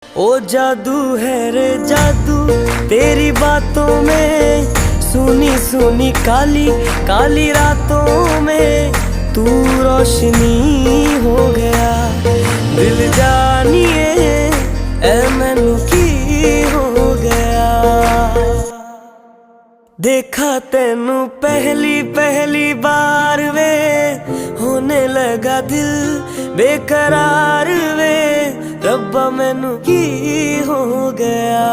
ओ जादू है रे जादू तेरी बातों में, सुनी सुनी काली काली रातों में तू रोशनी हो गया। दिल जानिए ए मैनू की हो गया। देखा तेनू पहली पहली बार वे, होने लगा दिल बेकरार वे। रब्बा मैनू की हो गया।